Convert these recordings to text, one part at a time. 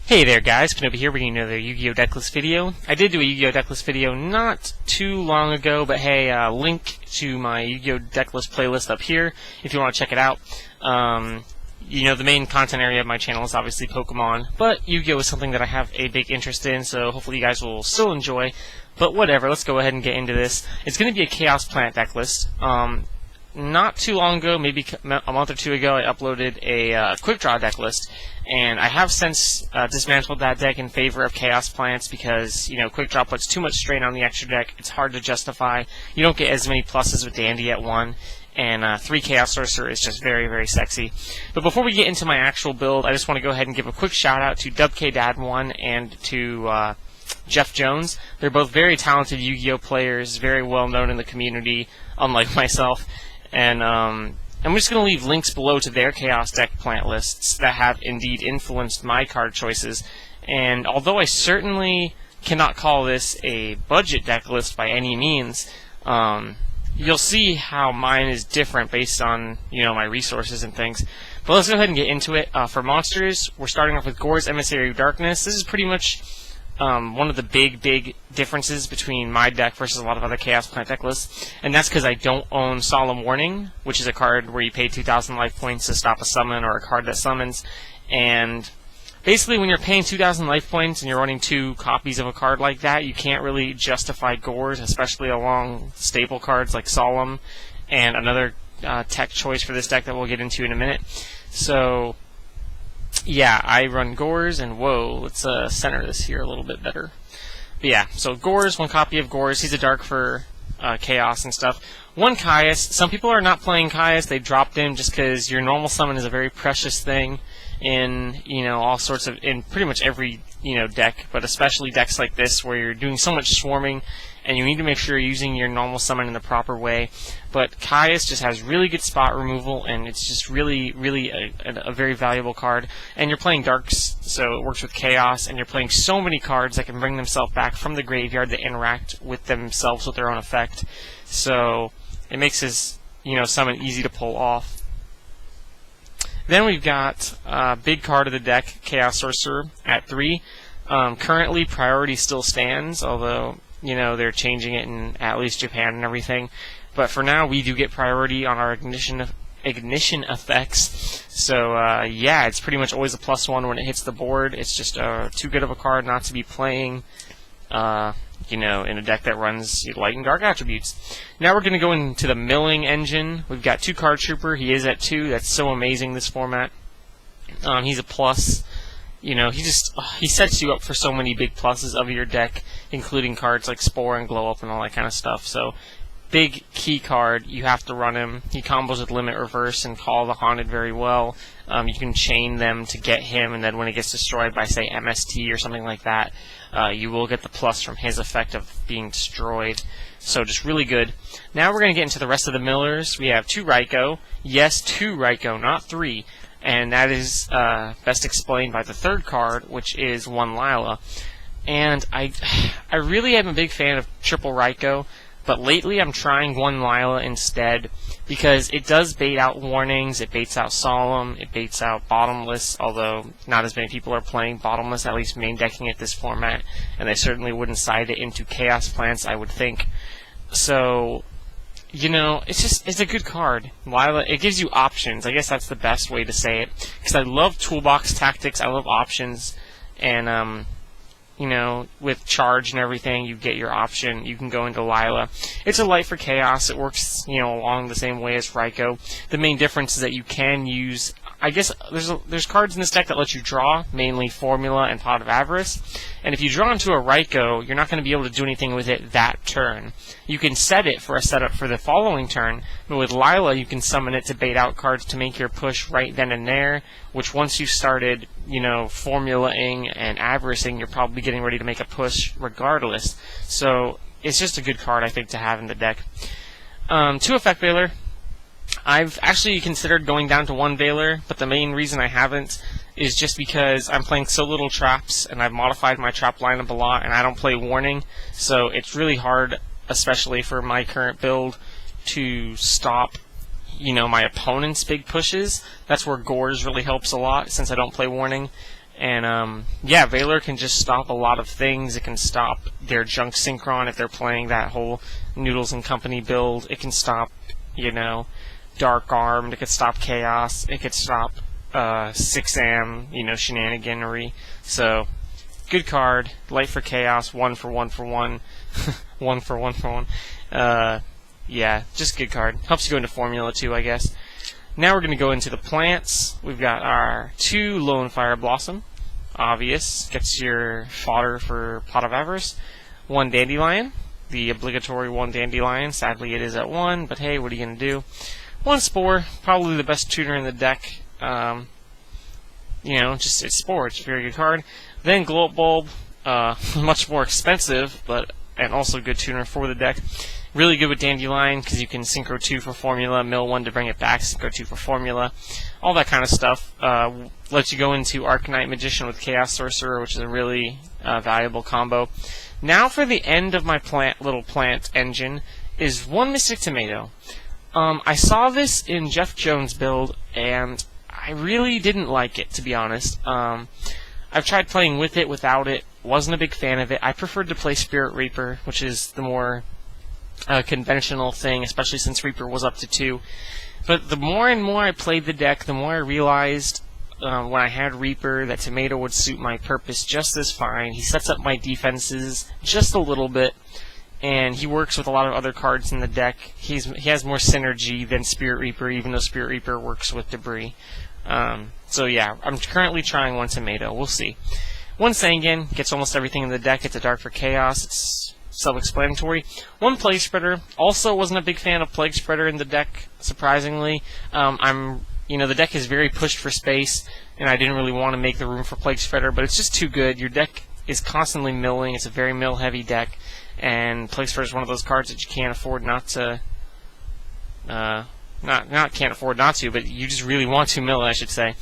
Hey there guys, Kenobi here bringing another Yu-Gi-Oh! Decklist video. I did do a Yu-Gi-Oh! Decklist video not too long ago, but hey, link to my Yu-Gi-Oh! Decklist playlist up here if you want to check it out. The main content area of my channel is obviously Pokemon, but Yu-Gi-Oh! Is something that I have a big interest in, so hopefully you guys will still enjoy. But whatever, let's go ahead and get into this. It's going to be a Chaos Planet decklist. Not too long ago, maybe a month or two ago, I uploaded a Quick Draw deck list, and I have since dismantled that deck in favor of Chaos Planets because, Quick Draw puts too much strain on the extra deck. It's hard to justify. You don't get as many pluses with Dandy at 1, and 3 Chaos Sorcerer is just very, very sexy. But before we get into my actual build, I just want to go ahead and give a quick shout out to DubKDad1 and to Jeff Jones. They're both very talented Yu-Gi-Oh! Players, very well known in the community, unlike myself. And I'm just going to leave links below to their Chaos deck plant lists that have indeed influenced my card choices. And although I certainly cannot call this a budget deck list by any means, you'll see how mine is different based on my resources and things. But let's go ahead and get into it. For monsters, we're starting off with Gorz Emissary of Darkness. This is pretty much one of the big differences between my deck versus a lot of other Chaos Planet deck lists, and that's because I don't own Solemn Warning, which is a card where you pay 2,000 life points to stop a summon or a card that summons. And basically, when you're paying 2,000 life points and you're running 2 copies of a card like that, you can't really justify Gorz, especially along staple cards like Solemn and another tech choice for this deck that we'll get into in a minute. So yeah, I run Gorz, and whoa, let's center this here a little bit better. But yeah, so Gorz, 1 copy of Gorz. He's a dark for Chaos and stuff. 1 Caius. Some people are not playing Caius. They dropped him just because your normal summon is a very precious thing in all sorts of, in pretty much every deck, but especially decks like this where you're doing so much swarming and you need to make sure you're using your normal summon in the proper way. But Caius just has really good spot removal, and it's just really a very valuable card. And you're playing darks, so it works with Chaos, and you're playing so many cards that can bring themselves back from the graveyard that interact with themselves with their own effect. So it makes his summon easy to pull off. Then we've got big card of the deck, Chaos Sorcerer at 3. Currently, priority still stands, although they're changing it in at least Japan and everything. But for now, we do get priority on our ignition effects. So yeah, it's pretty much always a +1 when it hits the board. It's just too good of a card not to be playing in a deck that runs light and dark attributes. Now we're going to go into the milling engine. We've got 2 Card Trooper. He is at 2. That's so amazing, this format. He's a plus. He sets you up for so many big pluses of your deck, including cards like Spore and Glow Up and all that kind of stuff. So, big key card. You have to run him. He combos with Limit Reverse and Call the Haunted very well. You can chain them to get him, and then when it gets destroyed by, say, MST or something like that, you will get the plus from his effect of being destroyed. So just really good. Now we're going to get into the rest of the millers. We have 2 Raikou. Yes, 2 Raikou, not 3. And that is best explained by the 3rd card, which is 1 Lila. And I really am a big fan of triple Raikou, but lately I'm trying 1 Lila instead because it does bait out warnings, it baits out Solemn, it baits out Bottomless, although not as many people are playing Bottomless, at least main decking it this format, and they certainly wouldn't side it into Chaos Plants, I would think. So it's a good card. Lila, it gives you options. I guess that's the best way to say it. Because I love toolbox tactics. I love options. And, with charge and everything, you get your option. You can go into Lila. It's a light for Chaos. It works, along the same way as Raikou. The main difference is that you can use, I guess, there's cards in this deck that let you draw, mainly Formula and Pot of Avarice. And if you draw into a Raikou, you're not going to be able to do anything with it that turn. You can set it for a setup for the following turn, but with Lila, you can summon it to bait out cards to make your push right then and there, which once you've started, formulaing and avaricing, you're probably getting ready to make a push regardless. So it's just a good card, I think, to have in the deck. 2 Effect Veiler. I've actually considered going down to 1 Veiler, but the main reason I haven't is just because I'm playing so little traps, and I've modified my trap lineup a lot, and I don't play Warning, so it's really hard, especially for my current build, to stop my opponent's big pushes. That's where Gorz really helps a lot, since I don't play Warning. And yeah, Valor can just stop a lot of things. It can stop their Junk Synchron if they're playing that whole Noodles and Company build. It can stop, Dark Armed. It could stop Chaos. It could stop 6am, shenaniganery. So, good card. Light for Chaos. 1 for 1 for 1. 1 for 1 for 1. Yeah, just good card. Helps you go into Formula too, I guess. Now we're going to go into the plants. We've got our 2 Lone Fire Blossom. Obvious. Gets your fodder for Pot of Avarice. 1 Dandelion. The obligatory 1 Dandelion. Sadly, it is at 1, but hey, what are you going to do? 1 Spore. Probably the best tuner in the deck. It's Spore. It's a very good card. Then Glow Up Bulb. Much more expensive, and also good tuner for the deck. Really good with Dandelion because you can Synchro 2 for Formula, mill 1 to bring it back, Synchro 2 for Formula, all that kind of stuff. Lets you go into Arcanite Magician with Chaos Sorcerer, which is a really valuable combo. Now for the end of my little plant engine is 1 Mystic Tomato. I saw this in Jeff Jones' build, and I really didn't like it, to be honest. I've tried playing with it, without it, wasn't a big fan of it. I preferred to play Spirit Reaper, which is the more conventional thing, especially since Reaper was up to 2. But the more and more I played the deck, the more I realized when I had Reaper that Tomato would suit my purpose just as fine. He sets up my defenses just a little bit, and he works with a lot of other cards in the deck. He has more synergy than Spirit Reaper, even though Spirit Reaper works with Debris. So yeah, I'm currently trying 1 Tomato. We'll see. 1 Sangan gets almost everything in the deck. It's a Dark for Chaos. It's self-explanatory. 1 Plague Spreader. Also wasn't a big fan of Plague Spreader in the deck, surprisingly. The deck is very pushed for space, and I didn't really want to make the room for Plague Spreader, but it's just too good. Your deck is constantly milling. It's a very mill-heavy deck, and Plague Spreader is one of those cards that you can't afford not to. Can't afford not to, but you just really want to mill, I should say.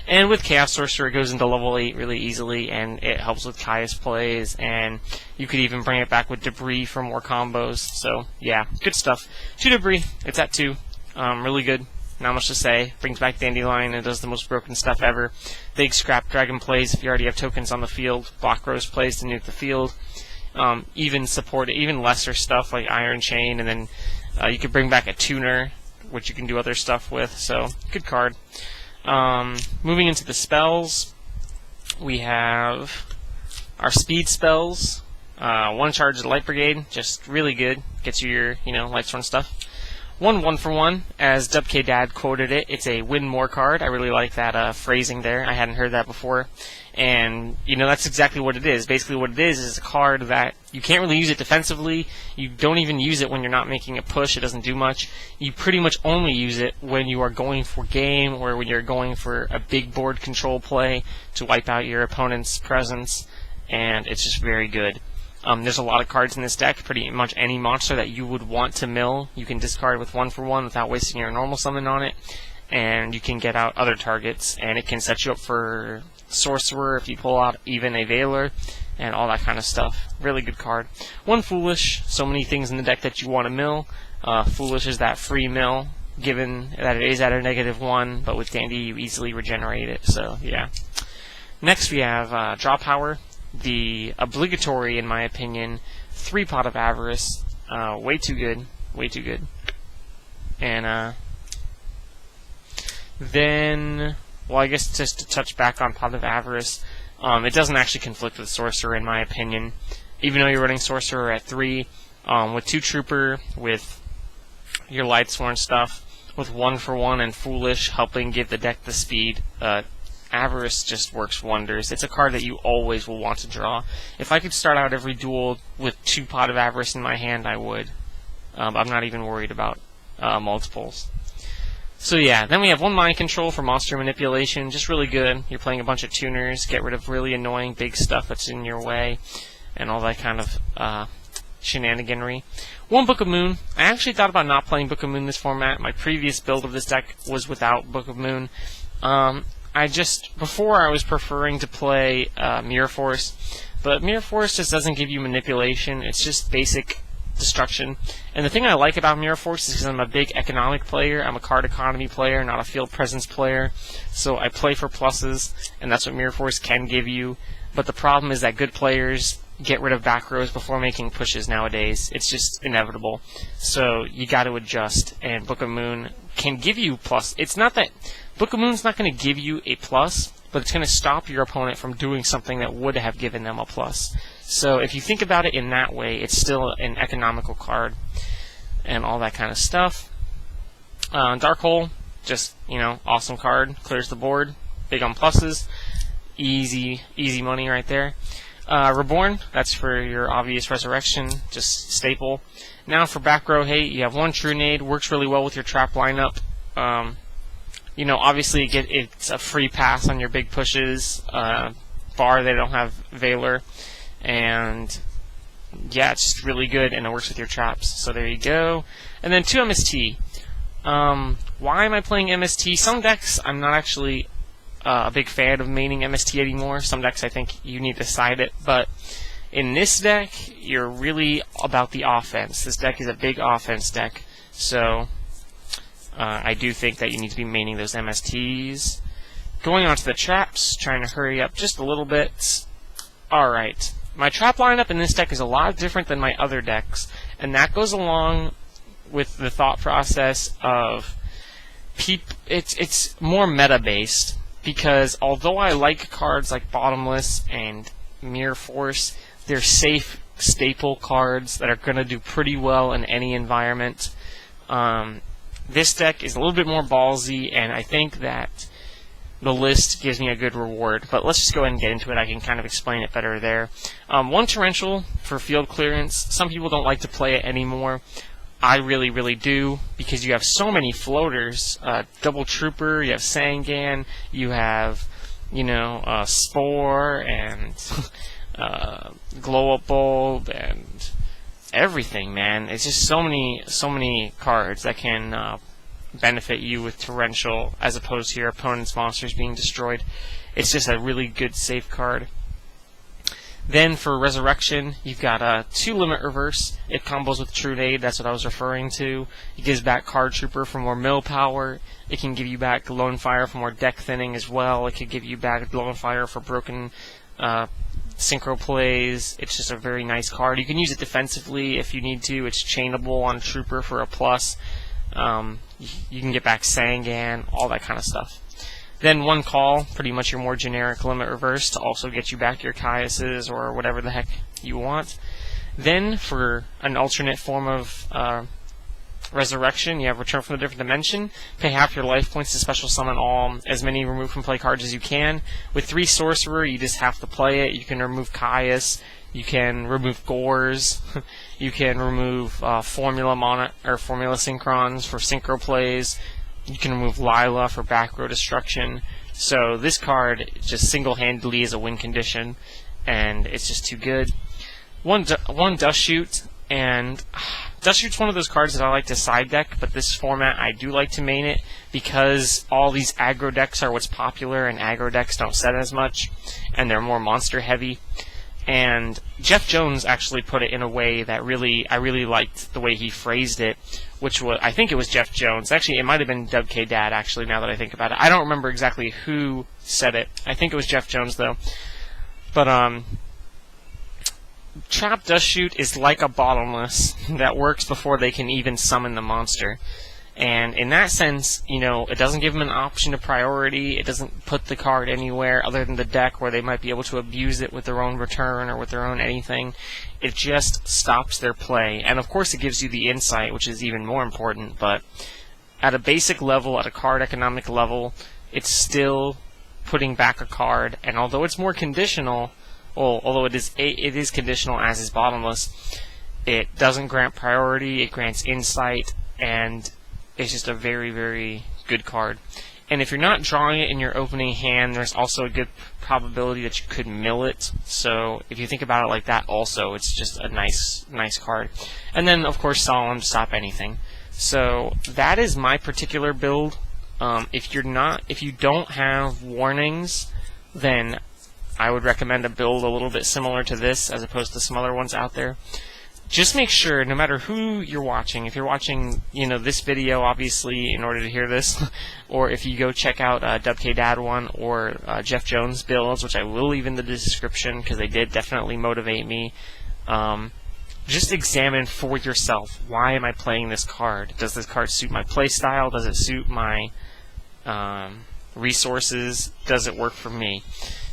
And with Chaos Sorcerer, it goes into level 8 really easily, and it helps with Caius plays, and you could even bring it back with Debris for more combos. So, yeah, good stuff. 2 Debris, it's at 2. Really good. Not much to say. Brings back Dandelion and does the most broken stuff ever. Big Scrap Dragon plays if you already have tokens on the field. Block Rose plays to nuke the field. Even lesser stuff like Iron Chain, and then you could bring back a tuner, which you can do other stuff with. So, good card. Moving into the spells, we have our speed spells. 1 charge Light Brigade, just really good. Gets you your, Lightsworn stuff. 1 for 1, as WK Dad quoted it. It's a win more card. I really like that phrasing there. I hadn't heard that before. And, that's exactly what it is. Basically what it is a card that you can't really use it defensively. You don't even use it when you're not making a push. It doesn't do much. You pretty much only use it when you are going for game, or when you're going for a big board control play to wipe out your opponent's presence. And it's just very good. There's a lot of cards in this deck. Pretty much any monster that you would want to mill, you can discard with 1 for 1 without wasting your normal summon on it. And you can get out other targets, and it can set you up for Sorcerer if you pull out even a Valor, and all that kind of stuff. Really good card. 1 Foolish. So many things in the deck that you want to mill. Foolish is that free mill, given that it is at a -1, but with Dandy you easily regenerate it. So, yeah. Next we have Draw Power. The obligatory, in my opinion, 3 Pot of Avarice. Way too good. Way too good. And, then, well, I guess just to touch back on Pot of Avarice, it doesn't actually conflict with Sorcerer, in my opinion. Even though you're running Sorcerer at 3, with 2 Trooper, with your Lightsworn stuff, with 1 for 1 and Foolish helping give the deck the speed, Avarice just works wonders. It's a card that you always will want to draw. If I could start out every duel with 2 Pot of Avarice in my hand, I would. I'm not even worried about multiples. So yeah, then we have 1 Mind Control for monster manipulation, just really good. You're playing a bunch of tuners, get rid of really annoying big stuff that's in your way, and all that kind of shenaniganery. 1 Book of Moon. I actually thought about not playing Book of Moon this format. My previous build of this deck was without Book of Moon. Before I was preferring to play Mirror Force, but Mirror Force just doesn't give you manipulation. It's just basic destruction. And the thing I like about Mirror Force is because I'm a big economic player. I'm a card economy player, not a field presence player. So I play for pluses, and that's what Mirror Force can give you. But the problem is that good players get rid of back rows before making pushes nowadays. It's just inevitable. So you got to adjust, and Book of Moon can give you plus. It's not that Book of Moon's not going to give you a plus, but it's going to stop your opponent from doing something that would have given them a plus. So if you think about it in that way, it's still an economical card and all that kind of stuff. Dark Hole, just, awesome card. Clears the board. Big on pluses. Easy money right there. Reborn, that's for your obvious resurrection, just staple. Now for back row hate, you have one True Nade, works really well with your trap lineup. Obviously it's a free pass on your big pushes. Bar, they don't have Valor. And yeah, it's just really good, and it works with your traps. So there you go. And then 2 MST. Why am I playing MST? Some decks I'm not actually a big fan of maining MST anymore. Some decks I think you need to side it, but in this deck, you're really about the offense. This deck is a big offense deck, so I do think that you need to be maining those MSTs. Going on to the traps, trying to hurry up just a little bit. Alright, my trap lineup in this deck is a lot different than my other decks, and that goes along with the thought process of it's more meta-based, because although I like cards like Bottomless and Mirror Force, they're safe staple cards that are going to do pretty well in any environment. This deck is a little bit more ballsy, and I think that the list gives me a good reward. But let's just go ahead and get into it. I can kind of explain it better there. One Torrential for field clearance. Some people don't like to play it anymore. I really do, because you have so many floaters. Double Trooper, you have Sangan, you have, Spore, and Glow Up Bulb, and everything, man. It's just so many cards that can benefit you with Torrential, as opposed to your opponent's monsters being destroyed. It's just a really good safe card. Then for Resurrection, you've got 2 Limit Reverse. It combos with True Nade, that's what I was referring to. It gives back Card Trooper for more mill power. It can give you back Lone Fire for more deck thinning as well. It could give you back Lone Fire for broken synchro plays. It's just a very nice card. You can use it defensively if you need to. It's chainable on Trooper for a plus. You can get back Sangan, all that kind of stuff. Then 1 Call, pretty much your more generic Limit Reverse, to also get you back your Caiuses or whatever the heck you want. Then for an alternate form of Resurrection, you have Return from a Different Dimension. Pay half your life points to special summon as many remove from play cards as you can. With 3 Sorcerer, you just have to play it. You can remove Caius. You can remove Gores. You can remove Formula Synchrons for synchro plays. You can remove Lila for back row destruction. So this card just single-handedly is a win condition, and it's just too good. One Dust Shoot, and Dust Shoot's one of those cards that I like to side deck, but this format I do like to main it, because all these aggro decks are what's popular, and aggro decks don't set as much, and they're more monster heavy. And Jeff Jones actually put it in a way that I really liked the way he phrased it, which was, I think it was Jeff Jones. Actually, it might have been Dub K Dad, actually, now that I think about it. I don't remember exactly who said it. I think it was Jeff Jones, though. But, Trap Dust Shoot is like a Bottomless that works before they can even summon the monster. And in that sense, it doesn't give them an option to priority. It doesn't put the card anywhere other than the deck where they might be able to abuse it with their own return or with their own anything. It just stops their play. And of course it gives you the insight, which is even more important, but at a basic level, at a card economic level, it's still putting back a card. And although it's more conditional, although it is conditional as is Bottomless, it doesn't grant priority, it grants insight, and it's just a very good card. And if you're not drawing it in your opening hand, there's also a good probability that you could mill it. So if you think about it like that also, it's just a nice card. And then, of course, Solemn, stop anything. So that is my particular build. If you don't have warnings, then I would recommend a build a little bit similar to this as opposed to some other ones out there. just make sure, no matter who you're watching, if you're watching, this video, obviously, in order to hear this, or if you go check out DubKDad1 or Jeff Jones builds, which I will leave in the description because they did definitely motivate me. Just examine for yourself, why am I playing this card? Does this card suit my play style? Does it suit my resources? Does it work for me?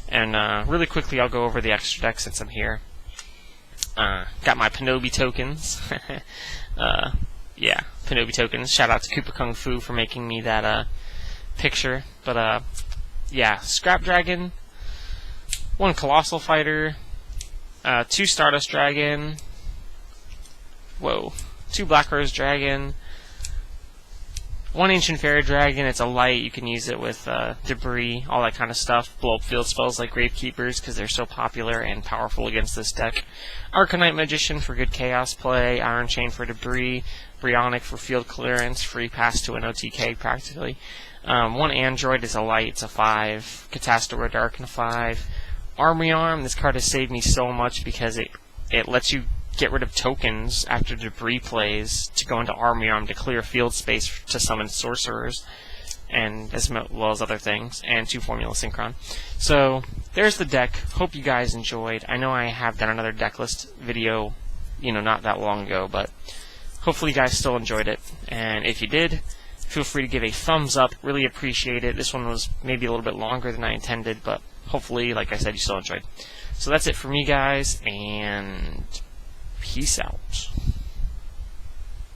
And really quickly, I'll go over the extra deck since I'm here. Got my Pinobi tokens. Yeah, Pinobi tokens. Shout out to Koopa Kung Fu for making me that picture. But yeah, Scrap Dragon, 1 Colossal Fighter, 2 Stardust Dragon, 2 Black Rose Dragon, 1 Ancient Fairy Dragon. It's a light. You can use it with debris, all that kind of stuff. Blow up field spells like Gravekeepers because they're so popular and powerful against this deck. Arcanite Magician for good chaos play. Iron Chain for debris. Brionic for field clearance. Free pass to an OTK practically. 1 Android is a light. It's a 5. Catastora Dark and a 5. Army Arm. This card has saved me so much because it lets you get rid of tokens after debris plays to go into Army Arm to clear field space to summon sorcerers, and as well as other things, and 2 Formula Synchron. So there's the deck. Hope you guys enjoyed. I know I have done another deck list video, not that long ago, but hopefully you guys still enjoyed it. And if you did, feel free to give a thumbs up. Really appreciate it. This one was maybe a little bit longer than I intended, but hopefully, like I said, you still enjoyed. So that's it for me, guys, and peace out.